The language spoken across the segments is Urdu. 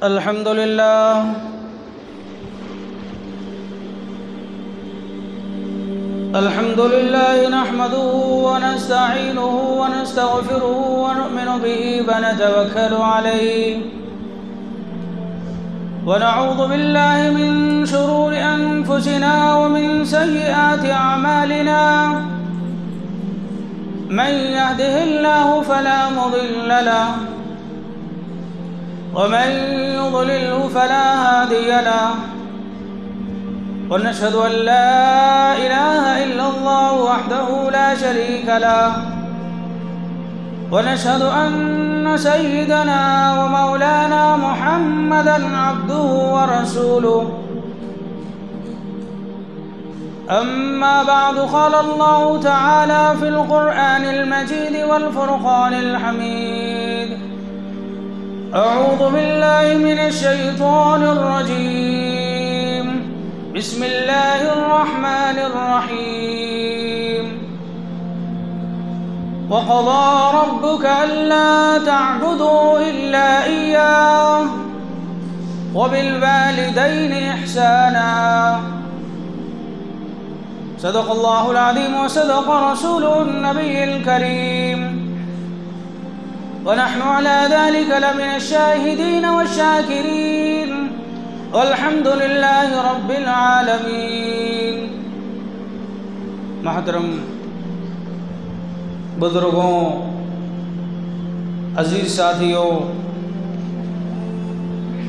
الحمد لله نحمده ونستعينه ونستغفره ونؤمن به ونتوكل عليه ونعوذ بالله من شرور أنفسنا ومن سيئات أعمالنا من يهده الله فلا مضل له ومن يضلله فلا هادي له ونشهد أن لا إله إلا الله وحده لا شريك له ونشهد أن سيدنا ومولانا محمدًا عبده ورسوله أما بعد قال الله تعالى في القرآن المجيد والفرقان الحميد أعوذ بالله من الشيطان الرجيم بسم الله الرحمن الرحيم وقضى ربك ألا تعبدوا إلا إياه وبالوالدين إحسانا صدق الله العظيم وصدق رسوله النبي الكريم ونحن على ذلك لمن الشاهدين والشاكرين والحمد لله رب العالمین۔ محترم بزرگوں، عزیز ساتھیوں،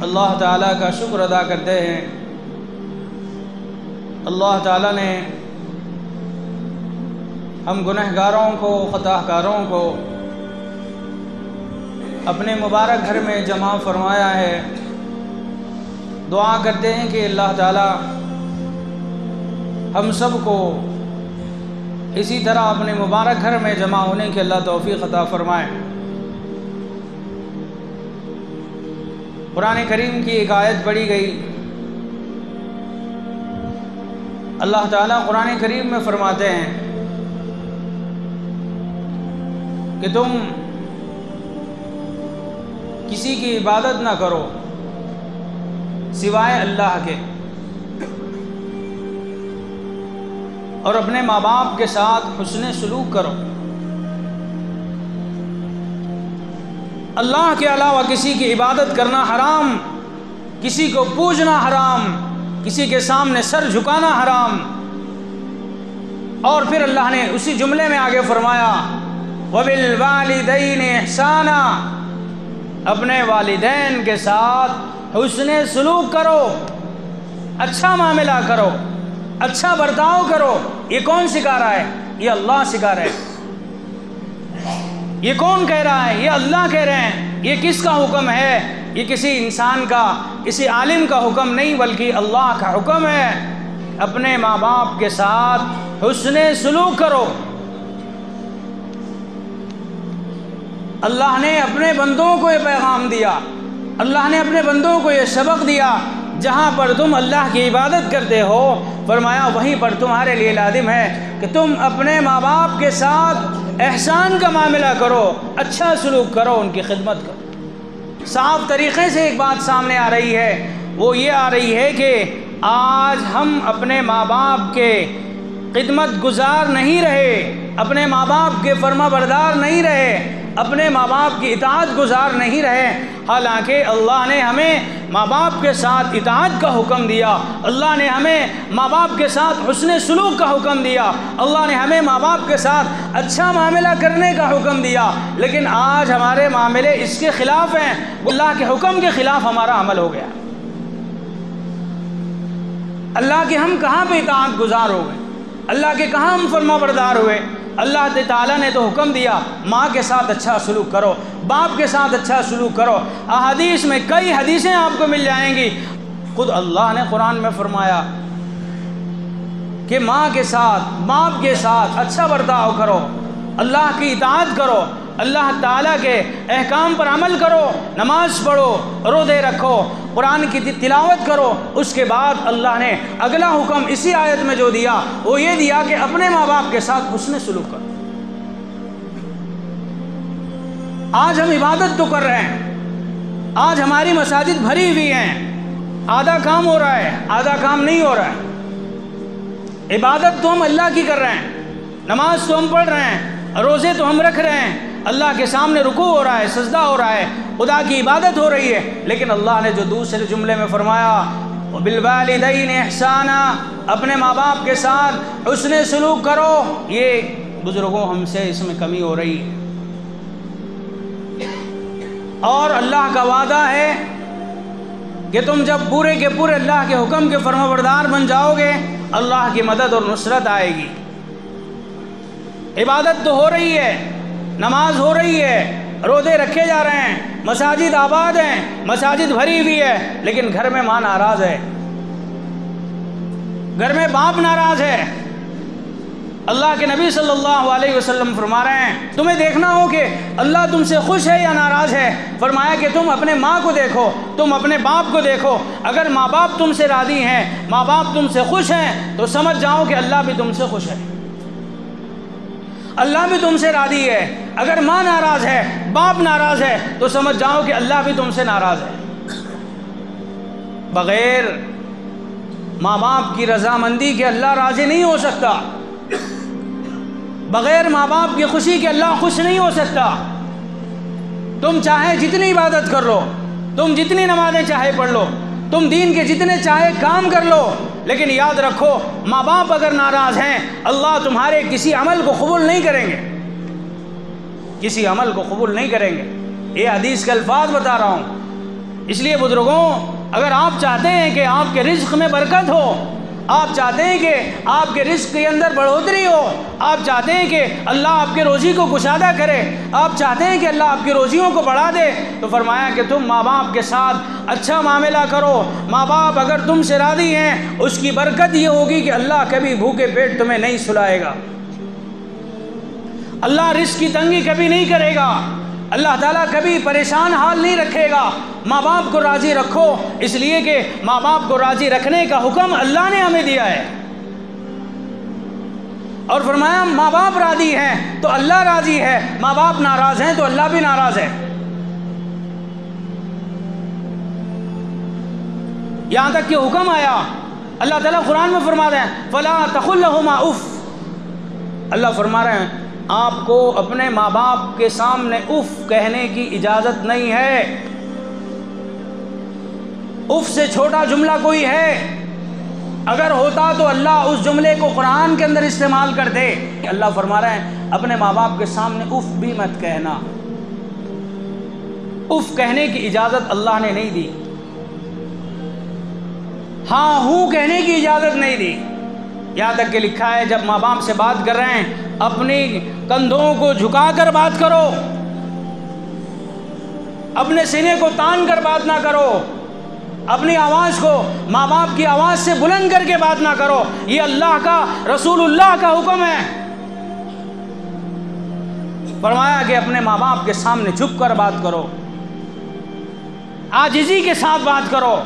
اللہ تعالیٰ کا شکر ادا کرتے ہیں۔ اللہ تعالیٰ نے ہم گنہگاروں کو، خطا کاروں کو اپنے مبارک گھر میں جمع فرمایا ہے۔ دعا کرتے ہیں کہ اللہ تعالیٰ ہم سب کو اسی طرح اپنے مبارک گھر میں جمع ہونے کی اللہ توفیق عطا فرمائے۔ قرآن کریم کی ایک آیت پڑھی گئی۔ اللہ تعالیٰ قرآن کریم میں فرماتے ہیں کہ تم کسی کی عبادت نہ کرو سوائے اللہ کے، اور اپنے ماں باپ کے ساتھ حسن سلوک کرو۔ اللہ کے علاوہ کسی کی عبادت کرنا حرام، کسی کو پوجنا حرام، کسی کے سامنے سر جھکانا حرام۔ اور پھر اللہ نے اسی جملے میں آگے فرمایا وَبِالْوَالِدَيْنِ إِحْسَانًا، اپنے والدین کے ساتھ حسن سلوک کرو، اچھا معاملہ کرو، اچھا برتاؤ کرو۔ یہ کون سکھا رہا ہے؟ یہ اللہ سکھا رہا ہے۔ یہ کون کہہ رہا ہے؟ یہ اللہ کہہ رہے ہیں۔ یہ کس کا حکم ہے؟ یہ کسی انسان کا، کسی عالم کا حکم نہیں، بلکہ اللہ کا حکم ہے۔ اپنے ماں باپ کے ساتھ حسن سلوک کرو۔ اللہ نے اپنے بندوں کو یہ پیغام دیا، اللہ نے اپنے بندوں کو یہ سبق دیا، جہاں پر تم اللہ کی عبادت کرتے ہو فرمایا وہیں پر تمہارے لیے لازم ہے کہ تم اپنے ماں باپ کے ساتھ احسان کا معاملہ کرو، اچھا سلوک کرو، ان کی خدمت کرو۔ صاف طریقے سے ایک بات سامنے آ رہی ہے، وہ یہ آ رہی ہے کہ آج ہم اپنے ماں باپ کے خدمت گزار نہیں رہے، اپنے ماں باپ کے فرما بردار نہیں رہے، اپنے ماں باپ کی اطاعت گزار نہیں رہے، حالانکہ اللہ نے ہمیں ماں باپ کے ساتھ اطاعت کا حکم دیا، اللہ نے ہمیں ماں باپ کے ساتھ حسن سلوک کا حکم دیا، اللہ نے ہمیں ماں باپ کے ساتھ اچھا معاملہ کرنے کا حکم دیا، لیکن آج ہمارے معاملے اس کے خلاف ہیں، اللہ کے حکم کے خلاف ہمارا عمل ہو گیا۔ اللہ کے ہم کہاں پہ اطاعت گزار ہو گئے؟ اللہ کے کہاں ہم فرما بردار ہوئے؟ اللہ تعالیٰ نے تو حکم دیا ماں کے ساتھ اچھا سلوک کرو، باپ کے ساتھ اچھا سلوک کرو۔ احادیث میں کئی حدیثیں آپ کو مل جائیں گی، خود اللہ نے قرآن میں فرمایا کہ ماں کے ساتھ، باپ کے ساتھ اچھا برتاؤ کرو، اللہ کی اطاعت کرو، اللہ تعالیٰ کے احکام پر عمل کرو، نماز پڑھو، روزے رکھو، قرآن کی تلاوت کرو۔ اس کے بعد اللہ نے اگلا حکم اسی آیت میں جو دیا وہ یہ دیا کہ اپنے ماں باپ کے ساتھ حسن سلوک کرو۔ آج ہم عبادت تو کر رہے ہیں، آج ہماری مساجد بھری ہوئی ہیں، آدھا کام ہو رہا ہے، آدھا کام نہیں ہو رہا ہے۔ عبادت تو ہم اللہ کی کر رہے ہیں، نماز تو ہم پڑھ رہے ہیں، روزے تو ہم رکھ رہے ہیں، اللہ کے سامنے رکوع ہو رہا ہے، سجدہ ہو رہا ہے، خدا کی عبادت ہو رہی ہے، لیکن اللہ نے جو دوسرے جملے میں فرمایا وَبِالْوَالِدَيْنِ إِحْسَانًا، اپنے ماں باپ کے ساتھ حسن سلوک کرو، یہ بزرگوں ہم سے اس میں کمی ہو رہی ہے۔ اور اللہ کا وعدہ ہے کہ تم جب پورے کے پورے اللہ کے حکم کے فرمانبردار بن جاؤ گے، اللہ کی مدد اور نصرت آئے گی۔ عبادت تو ہو رہی ہے، نماز ہو رہی ہے، روزے رکھے جا رہے ہیں، مساجد آباد ہیں، مساجد بھری ہوئی ہے، لیکن گھر میں ماں ناراض ہے، گھر میں باپ ناراض ہے۔ اللہ کے نبی صلی اللہ علیہ وسلم فرما رہے ہیں تمہیں دیکھنا ہو کہ اللہ تم سے خوش ہے یا ناراض ہے، فرمایا کہ تم اپنے ماں کو دیکھو، تم اپنے باپ کو دیکھو، اگر ماں باپ تم سے راضی ہیں، ماں باپ تم سے خوش ہیں، تو سمجھ جاؤ کہ اللہ بھی تم سے خوش ہے، اللہ بھی تم سے راضی ہے۔ اگر ماں ناراض ہے، باپ ناراض ہے، تو سمجھ جاؤ کہ اللہ بھی تم سے ناراض ہے۔ بغیر ماں باپ کی رضامندی کے اللہ راضی نہیں ہو سکتا، بغیر ماں باپ کی خوشی کے اللہ خوش نہیں ہو سکتا۔ تم چاہے جتنی عبادت کر لو، تم جتنی نمازیں چاہے پڑھ لو، تم دین کے جتنے چاہے کام کر لو، لیکن یاد رکھو ماں باپ اگر ناراض ہیں، اللہ تمہارے کسی عمل کو قبول نہیں کریں گے، کسی عمل کو قبول نہیں کریں گے۔ یہ حدیث کے الفاظ بتا رہا ہوں۔ اس لیے بزرگوں، اگر آپ چاہتے ہیں کہ آپ کے رزق میں برکت ہو، آپ چاہتے ہیں کہ آپ کے رزق کے اندر بڑھوتری ہو، آپ چاہتے ہیں کہ اللہ آپ کے روزی کو کشادہ کرے، آپ چاہتے ہیں کہ اللہ آپ کی روزیوں کو بڑھا دے، تو فرمایا کہ تم ماں باپ کے ساتھ اچھا معاملہ کرو۔ ماں باپ اگر تم سے راضی ہیں، اس کی برکت یہ ہوگی کہ اللہ کبھی بھوکے پیٹ تمہیں نہیں سلائے گا، اللہ رزق کی تنگی کبھی نہیں کرے گا، اللہ تعالیٰ کبھی پریشان حال نہیں رکھے گا۔ ماں باپ کو راضی رکھو، اس لیے کہ ماں باپ کو راضی رکھنے کا حکم اللہ نے ہمیں دیا ہے، اور فرمایا ماں باپ راضی ہیں تو اللہ راضی ہے، ماں باپ ناراض ہیں تو اللہ بھی ناراض ہے۔ یہاں تک کہ حکم آیا، اللہ تعالیٰ قرآن میں فرما رہے ہیں فَلَا تَقُل لَهُمَا اُفْ، اللہ فرما رہے ہیں آپ کو اپنے ماں باپ کے سامنے اف کہنے کی اجازت نہیں ہے۔ اف سے چھوٹا جملہ کوئی ہے؟ اگر ہوتا تو اللہ اس جملے کو قرآن کے اندر استعمال کر دے۔ اللہ فرما رہے ہیں اپنے ماں باپ کے سامنے اف بھی مت کہنا، اف کہنے کی اجازت اللہ نے نہیں دی، ہاں ہوں کہنے کی اجازت نہیں دی۔ یہاں تک کہ لکھا ہے جب ماں باپ سے بات کر رہے ہیں اپنی کندھوں کو جھکا کر بات کرو، اپنے سینے کو تان کر بات نہ کرو، اپنی آواز کو ماں باپ کی آواز سے بلند کر کے بات نہ کرو، یہ اللہ کا، رسول اللہ کا حکم ہے۔ فرمایا کہ اپنے ماں باپ کے سامنے جھک کر بات کرو، عاجزی کے ساتھ بات کرو،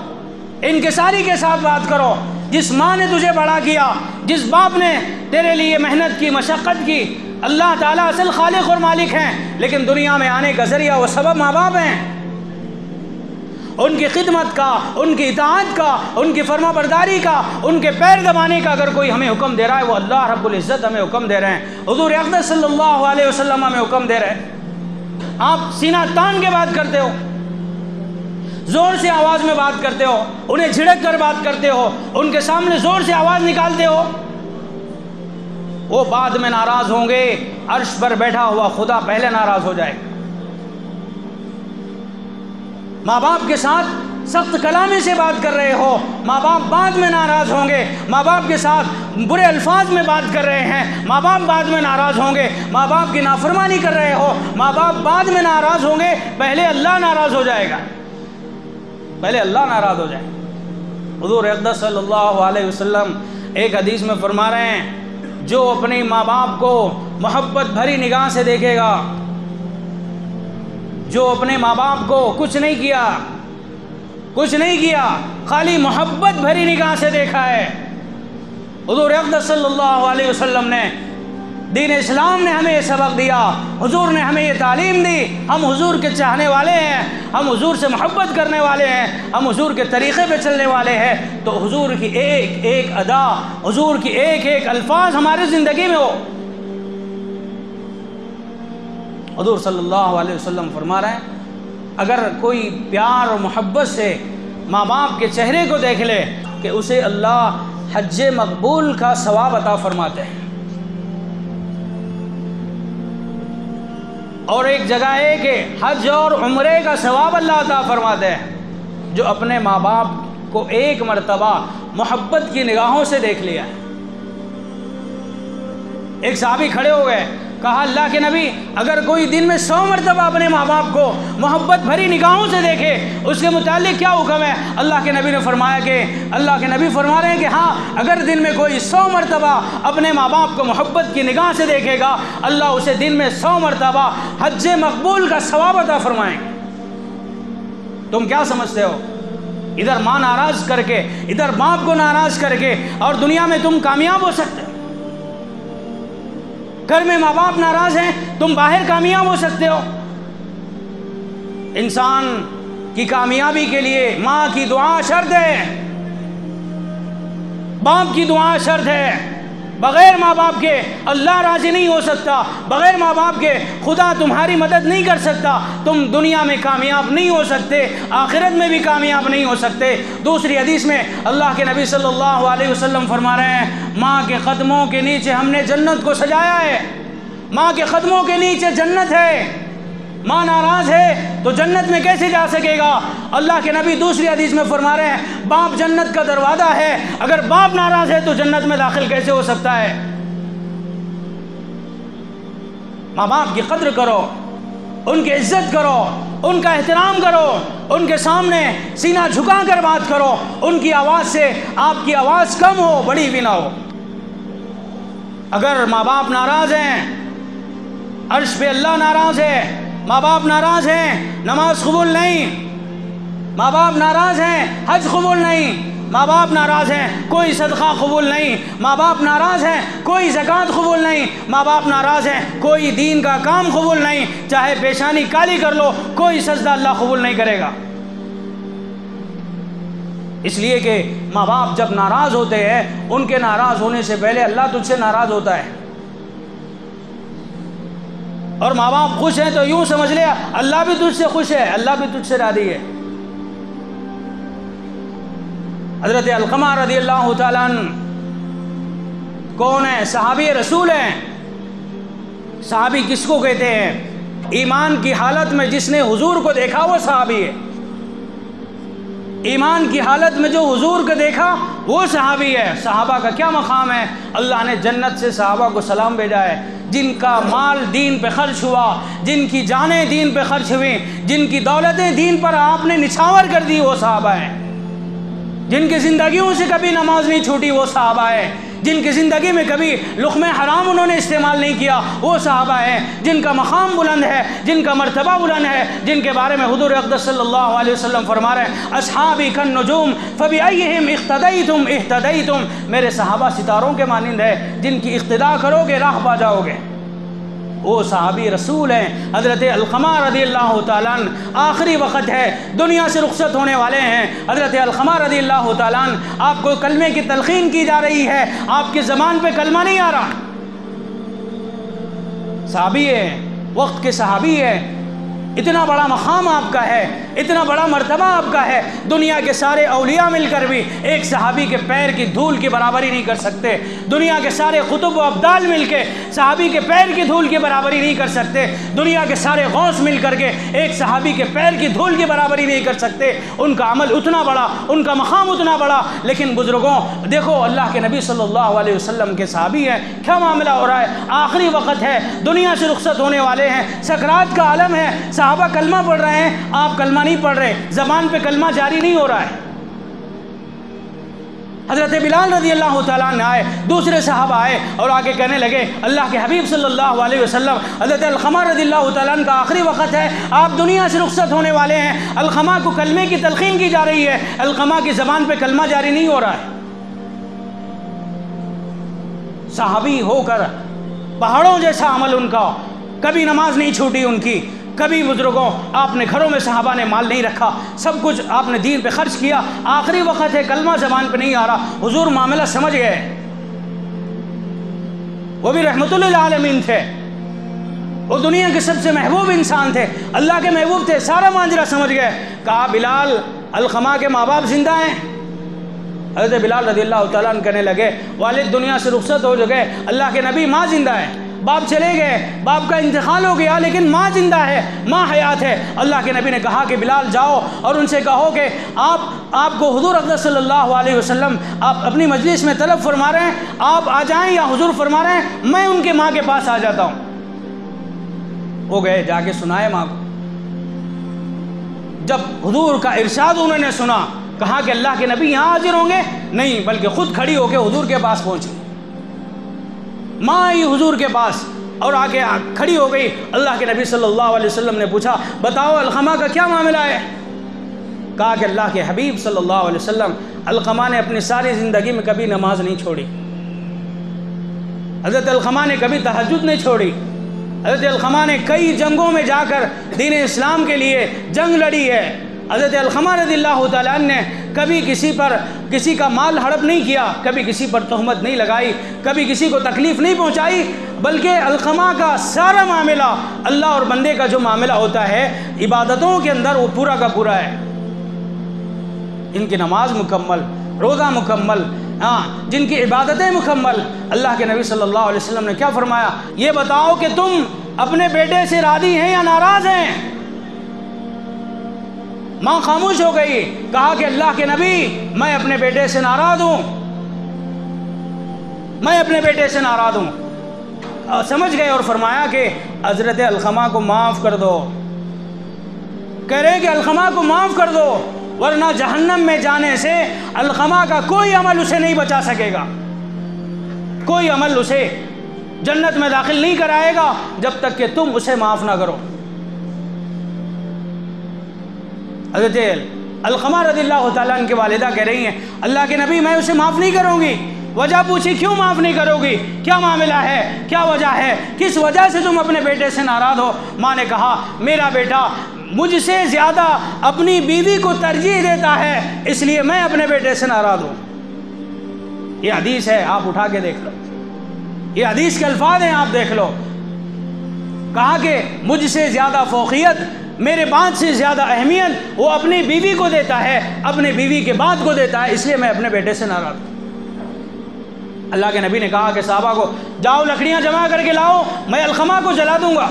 انکساری کے ساتھ بات کرو۔ جس ماں نے تجھے بڑا کیا، جس باپ نے تیرے لیے محنت کی، مشقت کی، اللہ تعالیٰ اصل خالق اور مالک ہیں، لیکن دنیا میں آنے کا ذریعہ و سبب ماں باپ ہیں۔ ان کی خدمت کا، ان کی اطاعت کا، ان کی فرما برداری کا، ان کے پیر دبانے کا اگر کوئی ہمیں حکم دے رہا ہے، وہ اللہ رب العزت ہمیں حکم دے رہے ہیں، حضور اقدس صلی اللہ علیہ وسلم ہمیں حکم دے رہے ہیں۔ آپ سینہ تان کے بات کرتے ہو، زور سے آواز میں بات کرتے ہو، انہیں جھڑک کر بات کرتے ہو، ان کے سامنے زور سے آواز نکالتے ہو، وہ بعد میں ناراض ہوں گے، عرش پر بیٹھا ہوا خدا پہلے ناراض ہو جائے گا۔ ماں باپ کے ساتھ سخت کلامی سے بات کر رہے ہو، ماں باپ بعد میں ناراض ہوں گے، ماں باپ کے ساتھ برے الفاظ میں بات کر رہے ہیں، ماں باپ بعد میں ناراض ہوں گے، ماں باپ کی نافرمانی کر رہے ہو، ماں باپ بعد میں ناراض ہوں گے، پہلے اللہ ناراض ہو جائے گا، پہلے اللہ ناراض ہو جائے گا۔ حضور اقدس صلی اللہ علیہ وسلم ایک حدیث میں فرما رہے ہیں جو اپنی ماں باپ کو محبت بھری نگاہ سے دیکھے گا، جو اپنے ماں باپ کو کچھ نہیں کیا، خالی محبت بھری نگاہ سے دیکھا ہے، حضور اقدس صلی اللہ علیہ وسلم نے دین اسلام نے ہمیں یہ سبق دیا، حضور نے ہمیں یہ تعلیم دی، ہم حضور کے چاہنے والے ہیں، ہم حضور سے محبت کرنے والے ہیں، ہم حضور کے طریقے پہ چلنے والے ہیں، تو حضور کی ایک ایک ادا، حضور کی ایک ایک الفاظ ہماری زندگی میں ہو۔ حضور صلی اللہ علیہ وسلم فرما رہے ہیں اگر کوئی پیار اور محبت سے ماں باپ کے چہرے کو دیکھ لے کہ اسے اللہ حج مقبول کا ثواب عطا فرماتے ہیں۔ اور ایک جگہ ہے کہ حج اور عمرے کا ثواب اللہ عطا فرماتے ہیں جو اپنے ماں باپ کو ایک مرتبہ محبت کی نگاہوں سے دیکھ لیا ہے۔ ایک صحابی کھڑے ہو گئے، کہا اللہ کے نبی اگر کوئی دن میں 100 مرتبہ اپنے ماں باپ کو محبت بھری نگاہوں سے دیکھے اس کے متعلق کیا حکم ہے؟ اللہ کے نبی نے فرمایا کہ اللہ کے نبی فرما رہے ہیں کہ ہاں، اگر دن میں کوئی 100 مرتبہ اپنے ماں باپ کو محبت کی نگاہ سے دیکھے گا اللہ اسے دن میں 100 مرتبہ حج مقبول کا ثواب عطا فرمائیں گے۔ تم کیا سمجھتے ہو؟ ادھر ماں ناراض کر کے، ادھر باپ کو ناراض کر کے اور دنیا میں تم کامیاب ہو سکتے ہو؟ گھر میں ماں باپ ناراض ہیں، تم باہر کامیاب ہو سکتے ہو؟ انسان کی کامیابی کے لیے ماں کی دعا شرط ہے، باپ کی دعا شرط ہے۔ بغیر ماں باپ کے اللہ راضی نہیں ہو سکتا، بغیر ماں باپ کے خدا تمہاری مدد نہیں کر سکتا، تم دنیا میں کامیاب نہیں ہو سکتے، آخرت میں بھی کامیاب نہیں ہو سکتے۔ دوسری حدیث میں اللہ کے نبی صلی اللہ علیہ وسلم فرما رہے ہیں ماں کے قدموں کے نیچے ہم نے جنت کو سجایا ہے، ماں کے قدموں کے نیچے جنت ہے۔ ماں ناراض ہے تو جنت میں کیسے جا سکے گا؟ اللہ کے نبی دوسری حدیث میں فرما رہے ہیں باپ جنت کا دروازہ ہے، اگر باپ ناراض ہے تو جنت میں داخل کیسے ہو سکتا ہے؟ ماں باپ کی قدر کرو، ان کی عزت کرو، ان کا احترام کرو، ان کے سامنے سینہ جھکا کر بات کرو، ان کی آواز سے آپ کی آواز کم ہو بڑی بھی نہ ہو۔ اگر ماں باپ ناراض ہیں، عرش پہ اللہ ناراض ہے، ماں باپ ناراض ہیں نماز قبول نہیں، ماں باپ ناراض ہیں حج قبول نہیں، ماں باپ ناراض ہیں کوئی صدقہ قبول نہیں، ماں باپ ناراض ہیں کوئی زکوٰۃ قبول نہیں، ماں باپ ناراض ہیں کوئی دین کا کام قبول نہیں، چاہے پیشانی کالی کر لو کوئی سجدہ اللہ قبول نہیں کرے گا۔ اس لیے کہ ماں باپ جب ناراض ہوتے ہیں ان کے ناراض ہونے سے پہلے اللہ تجھ سے ناراض ہوتا ہے، اور ماں باپ خوش ہیں تو یوں سمجھ لے اللہ بھی تجھ سے خوش ہے، اللہ بھی تجھ سے راضی ہے۔ حضرت علقمہ رضی اللہ تعالیٰ عنہ کون ہے؟ صحابی رسول ہیں۔ صحابی کس کو کہتے ہیں؟ ایمان کی حالت میں جس نے حضور کو دیکھا وہ صحابی ہے۔ ایمان کی حالت میں جو حضور کو دیکھا وہ صحابی ہے۔ صحابہ کا کیا مقام ہے؟ اللہ نے جنت سے صحابہ کو سلام بھیجا ہے، جن کا مال دین پہ خرچ ہوا، جن کی جانیں دین پہ خرچ ہوئیں، جن کی دولتیں دین پر آپ نے نچھاور کر دی وہ صحابہ ہیں۔ جن کی زندگیوں سے کبھی نماز نہیں چھوٹی وہ صحابہ ہیں۔ جن کی زندگی میں کبھی لقمہ حرام انہوں نے استعمال نہیں کیا وہ صحابہ ہیں۔ جن کا مقام بلند ہے، جن کا مرتبہ بلند ہے، جن کے بارے میں حضور اقدس صلی اللہ علیہ وسلم فرما رہے ہیں اصحابی کالنجوم فبأیہم اقتدیتم اہتدیتم، میرے صحابہ ستاروں کے مانند ہے، جن کی اقتداء کرو گے راہ پا جاؤ گے۔ وہ صحابی رسول ہیں حضرت علقمہ رضی اللہ تعالیٰ عنہ۔ آخری وقت ہے، دنیا سے رخصت ہونے والے ہیں حضرت علقمہ رضی اللہ تعالیٰ عنہ۔ آپ کو کلمے کی تلقین کی جا رہی ہے، آپ کی زبان پہ کلمہ نہیں آ رہا۔ صحابی ہے، وقت کے صحابی ہے، اتنا بڑا مقام آپ کا ہے، اتنا بڑا مرتبہ آپ کا ہے، دنیا کے سارے اولیاء مل کر بھی ایک صحابی کے پیر کی دھول کی برابری نہیں کر سکتے، دنیا کے سارے قطب و ابدال مل کے صحابی کے پیر کی دھول کی برابری نہیں کر سکتے، دنیا کے سارے غوث مل کر کے ایک صحابی کے پیر کی دھول کی برابری نہیں کر سکتے۔ ان کا عمل اتنا بڑا، ان کا مقام اتنا بڑا، لیکن بزرگوں دیکھو اللہ کے نبی صلی اللہ علیہ وسلم کے صحابی ہیں، کیا معاملہ ہو رہا ہے؟ آخری وقت ہے، دنیا سے رخصت ہونے والے ہیں، سکرات کا عالم ہے، صحابہ کلمہ پڑھ رہے ہیں، آپ کلمہ نہیں پڑھ رہے، زبان پہ کلمہ جاری نہیں ہو رہا ہے۔ حضرت بلال رضی اللہ تعالیٰ عنہ آئے، دوسرے صحابہ آئے اور آگے کہنے لگے اللہ کے حبیب صلی اللہ علیہ وسلم، حضرت علقمہ رضی اللہ تعالیٰ عنہ کا آخری وقت ہے، آپ دنیا سے رخصت ہونے والے ہیں، علقمہ کو کلمے کی تلقین کی جا رہی ہے، علقمہ کی زبان پہ کلمہ جاری نہیں ہو رہا ہے۔ صحابی ہو کر پہاڑوں جیسا عمل ان کا، کبھی نماز نہیں چھوٹی ان کی، کبھی بزرگوں آپ نے گھروں میں صحابہ نے مال نہیں رکھا، سب کچھ آپ نے دین پہ خرچ کیا، آخری وقت ہے کلمہ زبان پہ نہیں آ رہا، حضور معاملہ سمجھ گئے، وہ بھی رحمت للعالمین تھے، وہ دنیا کے سب سے محبوب انسان تھے، اللہ کے محبوب تھے، سارا ماجرا سمجھ گئے، کہا بلال علقمہ کے ماں باپ زندہ ہیں؟ حضرت بلال رضی اللہ تعالیٰ عنہ کہنے لگے والد دنیا سے رخصت ہو گئے، اللہ کے نبی ماں زندہ ہے، باپ چلے گئے، باپ کا انتقال ہو گیا لیکن ماں زندہ ہے، ماں حیات ہے۔ اللہ کے نبی نے کہا کہ بلال جاؤ اور ان سے کہو کہ آپ کو حضور اقدس صلی اللہ علیہ وسلم آپ اپنی مجلس میں طلب فرما رہے ہیں، آپ آ جائیں یا حضور فرما رہے ہیں میں ان کے ماں کے پاس آ جاتا ہوں۔ وہ گئے، جا کے سنائے ماں کو، جب حضور کا ارشاد انہوں نے سنا، کہا کہ اللہ کے نبی یہاں حاضر ہوں گے؟ نہیں، بلکہ خود کھڑی ہو کے حضور کے پاس پہنچی، ماں آئی حضور کے پاس اور آ کے کھڑی ہو گئی۔ اللہ کے نبی صلی اللہ علیہ وسلم نے پوچھا بتاؤ علقمہ کا کیا معاملہ ہے؟ کہا کہ اللہ کے حبیب صلی اللہ علیہ وسلم علقمہ نے اپنی ساری زندگی میں کبھی نماز نہیں چھوڑی، حضرت علقمہ نے کبھی تہجد نہیں چھوڑی، حضرت علقمہ نے کئی جنگوں میں جا کر دین اسلام کے لیے جنگ لڑی ہے، حضرت علقمہ رضی اللہ تعالیٰ عنہ نے کبھی کسی کا مال ہڑپ نہیں کیا، کبھی کسی پر تہمت نہیں لگائی، کبھی کسی کو تکلیف نہیں پہنچائی، بلکہ علقمہ کا سارا معاملہ اللہ اور بندے کا جو معاملہ ہوتا ہے عبادتوں کے اندر وہ پورا کا پورا ہے، ان کی نماز مکمل، روزہ مکمل، جن کی عبادتیں مکمل۔ اللہ کے نبی صلی اللہ علیہ وسلم نے کیا فرمایا؟ یہ بتاؤ کہ تم اپنے بیٹے سے راضی ہیں یا ناراض ہیں؟ ماں خاموش ہو گئی، کہا کہ اللہ کے نبی میں اپنے بیٹے سے ناراض ہوں، میں اپنے بیٹے سے ناراض ہوں۔ سمجھ گئے اور فرمایا کہ حضرت علقمہ کو معاف کر دو، کہہ رہے کہ علقمہ کو معاف کر دو ورنہ جہنم میں جانے سے علقمہ کا کوئی عمل اسے نہیں بچا سکے گا، کوئی عمل اسے جنت میں داخل نہیں کرائے گا جب تک کہ تم اسے معاف نہ کرو۔ حضرت علقمہ رضی اللہ تعالیٰ عنہ کی والدہ کہہ رہی ہیں اللہ کے نبی میں اسے معاف نہیں کروں گی۔ وجہ پوچھی کیوں معاف نہیں کرو گی، کیا معاملہ ہے، کیا وجہ ہے، کس وجہ سے تم اپنے بیٹے سے ناراض ہو؟ ماں نے کہا میرا بیٹا مجھ سے زیادہ اپنی بیوی کو ترجیح دیتا ہے اس لیے میں اپنے بیٹے سے ناراض ہوں۔ یہ حدیث ہے، آپ اٹھا کے دیکھ لو، یہ حدیث کے الفاظ ہیں، آپ دیکھ لو۔ کہا کہ مجھ سے زیادہ فوقیت، میرے بات سے زیادہ اہمیت وہ اپنی بیوی کو دیتا ہے، اپنے بیوی کے بات کو دیتا ہے، اس لیے میں اپنے بیٹے سے ناراض ہوں۔ اللہ کے نبی نے کہا کہ صحابہ کو جاؤ لکڑیاں جمع کر کے لاؤ، میں علقمہ کو جلا دوں گا۔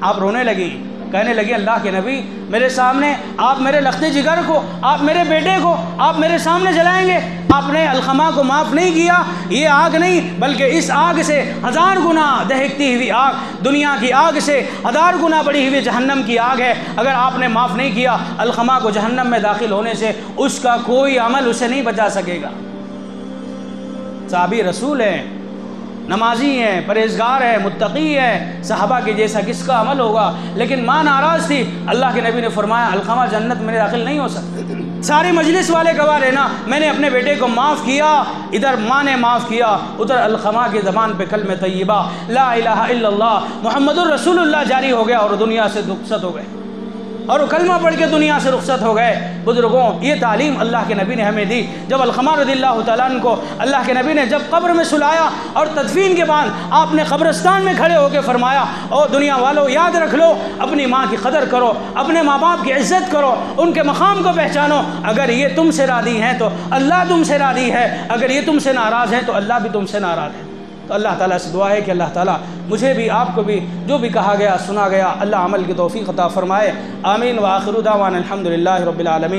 آپ رونے لگی، کہنے لگی اللہ کے نبی میرے سامنے آپ میرے لخت جگر کو، آپ میرے بیٹے کو آپ میرے سامنے جلائیں گے؟ آپ نے علقمہ کو معاف نہیں کیا، یہ آگ نہیں بلکہ اس آگ سے 1000 گنا دہکتی ہوئی آگ، دنیا کی آگ سے 1000 گنا بڑی ہوئی جہنم کی آگ ہے۔ اگر آپ نے معاف نہیں کیا علقمہ کو جہنم میں داخل ہونے سے، اس کا کوئی عمل اسے نہیں بچا سکے گا۔ صحابی رسول ہیں، نمازی ہیں، پرہیزگار ہیں، متقی ہیں، صحابہ کے جیسا کس کا عمل ہوگا؟ لیکن ماں ناراض تھی، اللہ کے نبی نے فرمایا علقمہ جنت میں داخل نہیں ہو سکتا۔ ساری مجلس والے گواہ رہنا میں نے اپنے بیٹے کو معاف کیا، ادھر ماں نے معاف کیا، ادھر علقمہ کی زبان پہ کلمہ طیبہ لا الہ الا اللہ محمد الرسول اللہ جاری ہو گیا اور دنیا سے رخصت ہو گئے، اور وہ کلمہ پڑھ کے دنیا سے رخصت ہو گئے۔ بزرگوں یہ تعلیم اللہ کے نبی نے ہمیں دی۔ جب علقمہ رضی اللہ تعالیٰ عنہ کو اللہ کے نبی نے جب قبر میں سلایا اور تدفین کے بعد آپ نے قبرستان میں کھڑے ہو کے فرمایا او دنیا والو یاد رکھ لو، اپنی ماں کی قدر کرو، اپنے ماں باپ کی عزت کرو، ان کے مقام کو پہچانو، اگر یہ تم سے راضی ہیں تو اللہ تم سے راضی ہے، اگر یہ تم سے ناراض ہیں تو اللہ بھی تم سے ناراض ہے۔ تو اللہ تعالیٰ سے دعا ہے کہ اللہ تعالیٰ مجھے بھی آپ کو بھی جو بھی کہا گیا سنا گیا اللہ عمل کی توفیق عطا فرمائے۔ آمین۔ وآخر دعوانا الحمدللہ رب العالمین۔